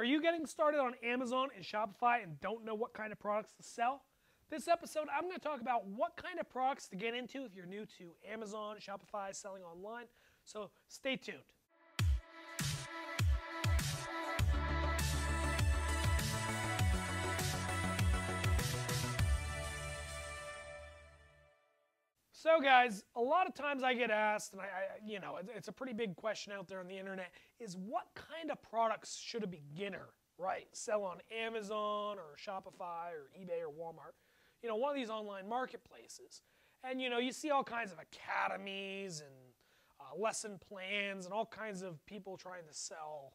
Are you getting started on Amazon and Shopify and don't know what kind of products to sell? This episode, I'm going to talk about what kind of products to get into if you're new to Amazon, Shopify, selling online. So stay tuned. So guys, a lot of times I get asked, and it's a pretty big question out there on the internet, is what kind of products should a beginner, sell on Amazon or Shopify or eBay or Walmart, one of these online marketplaces. And you see all kinds of academies and lesson plans and all kinds of people trying to sell,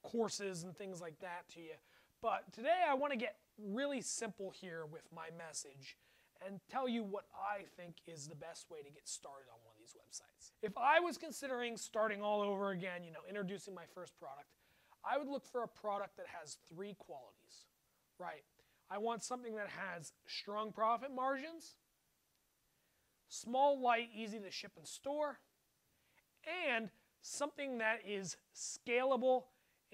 courses and things like that to you. But today I want to get really simple here with my message and tell you what I think is the best way to get started on one of these websites. If I was considering starting all over again, introducing my first product, I would look for a product that has three qualities, right? I want something that has strong profit margins, small, light, easy to ship and store, and something that is scalable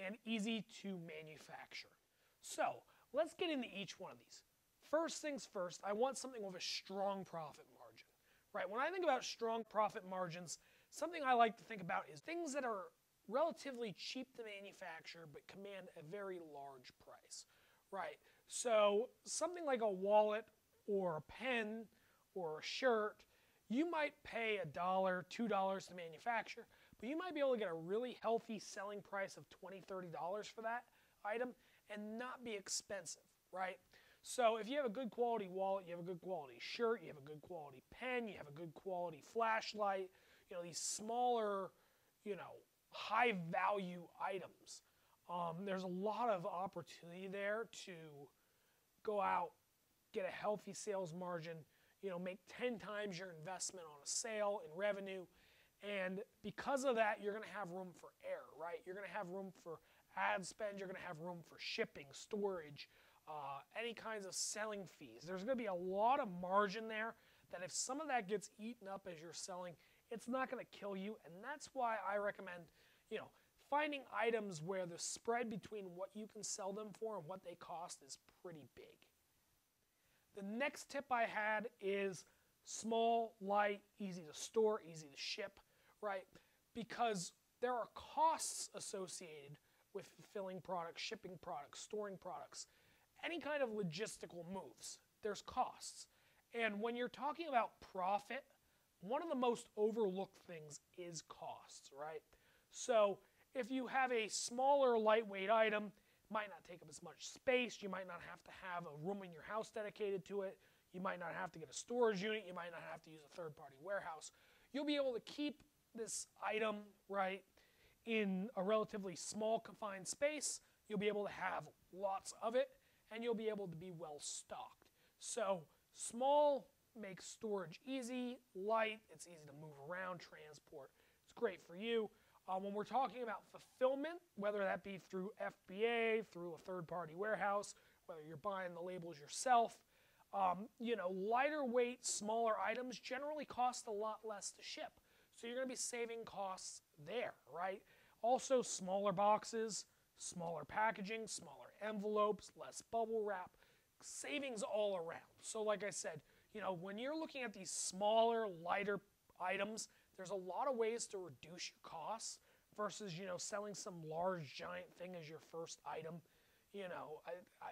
and easy to manufacture. So let's get into each one of these. First things first, I want something with a strong profit margin, right? When I think about strong profit margins, something I like to think about is things that are relatively cheap to manufacture but command a very large price, right? So something like a wallet or a pen or a shirt, you might pay $1, $2 to manufacture, but you might be able to get a really healthy selling price of $20, $30 for that item and not be expensive, right? So if you have a good quality wallet, you have a good quality shirt, you have a good quality pen, you have a good quality flashlight, these smaller, high value items, there's a lot of opportunity there to go out, get a healthy sales margin, make 10 times your investment on a sale in revenue. And because of that, you're going to have room for error, right? You're going to have room for ad spend. You're going to have room for shipping, storage, any kinds of selling fees. There's going to be a lot of margin there that if some of that gets eaten up as you're selling, it's not going to kill you. And that's why I recommend, finding items where the spread between what you can sell them for and what they cost is pretty big. The next tip I had is small, light, easy to store, easy to ship, right? Because there are costs associated with fulfilling products, shipping products, storing products. Any kind of logistical moves, there's costs. And when you're talking about profit, one of the most overlooked things is costs, right? So if you have a smaller, lightweight item, it might not take up as much space. You might not have to have a room in your house dedicated to it. You might not have to get a storage unit. You might not have to use a third-party warehouse. You'll be able to keep this item, right, in a relatively small, confined space. You'll be able to have lots of it, and you'll be able to be well stocked. So small makes storage easy, light, it's easy to move around, transport. It's great for you. When we're talking about fulfillment, whether that be through FBA, through a third-party warehouse, whether you're buying the labels yourself, lighter weight, smaller items generally cost a lot less to ship. So you're going to be saving costs there, right? Also, smaller boxes, smaller packaging, smaller envelopes, less bubble wrap, savings all around. So like I said, when you're looking at these smaller, lighter items, there's a lot of ways to reduce your costs versus, selling some large, giant thing as your first item.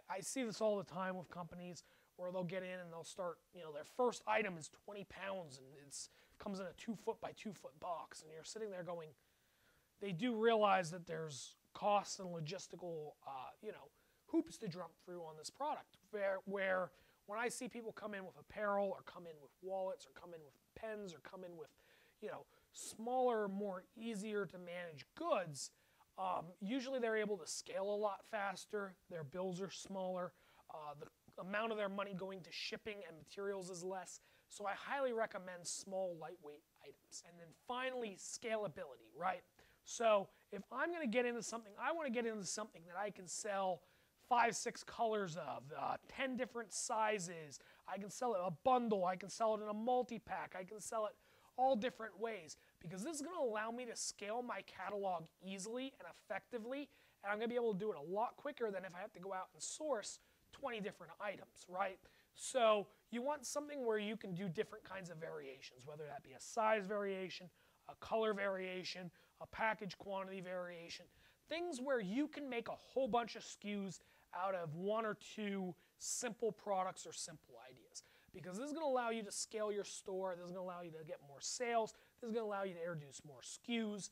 I see this all the time with companies where they'll get in and they'll start, their first item is 20 pounds and it comes in a 2-foot by 2-foot box. And you're sitting there going, they do realize that there's costs and logistical, hoops to jump through on this product. Where when I see people come in with apparel or come in with wallets or come in with pens or come in with, smaller, more easier to manage goods, usually they're able to scale a lot faster. Their bills are smaller. The amount of their money going to shipping and materials is less. So I highly recommend small, lightweight items. And then finally, scalability, right? So if I'm going to get into something, I want to get into something that I can sell 5, 6 colors of, 10 different sizes. I can sell it a bundle. I can sell it in a multi-pack. I can sell it all different ways because this is going to allow me to scale my catalog easily and effectively And I'm going to be able to do it a lot quicker than if I have to go out and source 20 different items, right? So you want something where you can do different kinds of variations, whether that be a size variation, a color variation, a package quantity variation, things where you can make a whole bunch of SKUs out of one or two simple products or simple ideas. Because this is going to allow you to scale your store, this is going to allow you to get more sales, this is going to allow you to introduce more SKUs,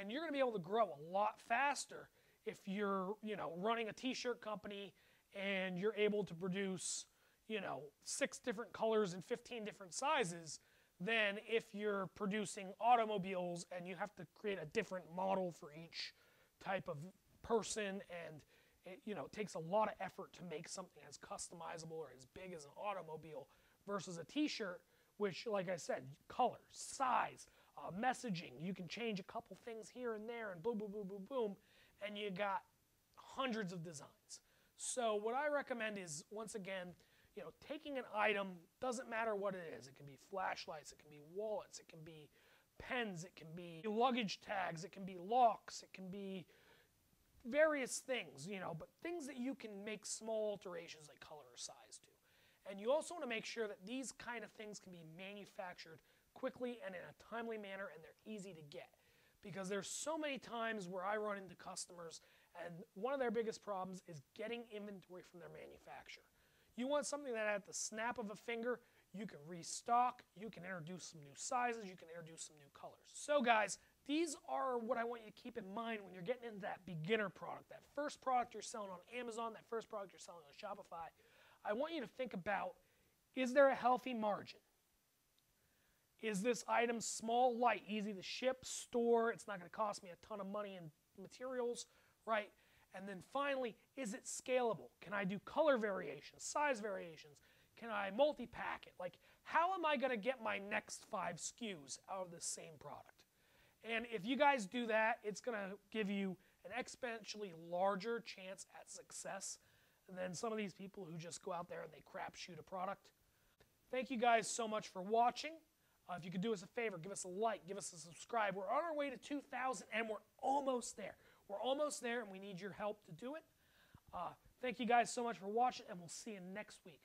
and you're going to be able to grow a lot faster if you're, running a t-shirt company and you're able to produce, 6 different colors and 15 different sizes than if you're producing automobiles and you have to create a different model for each type of person, and it takes a lot of effort to make something as customizable or as big as an automobile versus a t-shirt, which, like I said, color, size, messaging, you can change a couple things here and there and boom, boom, boom, boom, boom, and you got hundreds of designs. So what I recommend is, once again, taking an item, doesn't matter what it is. It can be flashlights, it can be wallets, it can be pens, it can be luggage tags, it can be locks, it can be various things, but things that you can make small alterations like color or size to. And you also want to make sure that these kind of things can be manufactured quickly and in a timely manner, and they're easy to get. Because there's so many times where I run into customers and one of their biggest problems is getting inventory from their manufacturer. You want something that at the snap of a finger, you can restock, you can introduce some new sizes, you can introduce some new colors. So guys, these are what I want you to keep in mind when you're getting into that beginner product, that first product you're selling on Amazon, that first product you're selling on Shopify. I want you to think about, is there a healthy margin? Is this item small, light, easy to ship, store? It's not going to cost me a ton of money in materials, right? And then finally, is it scalable? Can I do color variations, size variations? Can I multi-pack it? Like, how am I going to get my next 5 SKUs out of the same product? And if you guys do that, it's going to give you an exponentially larger chance at success than some of these people who just go out there and they crapshoot a product. Thank you guys so much for watching. If you could do us a favor, give us a like, give us a subscribe. We're on our way to 2,000 and we're almost there. We're almost there and we need your help to do it. Thank you guys so much for watching, and we'll see you next week.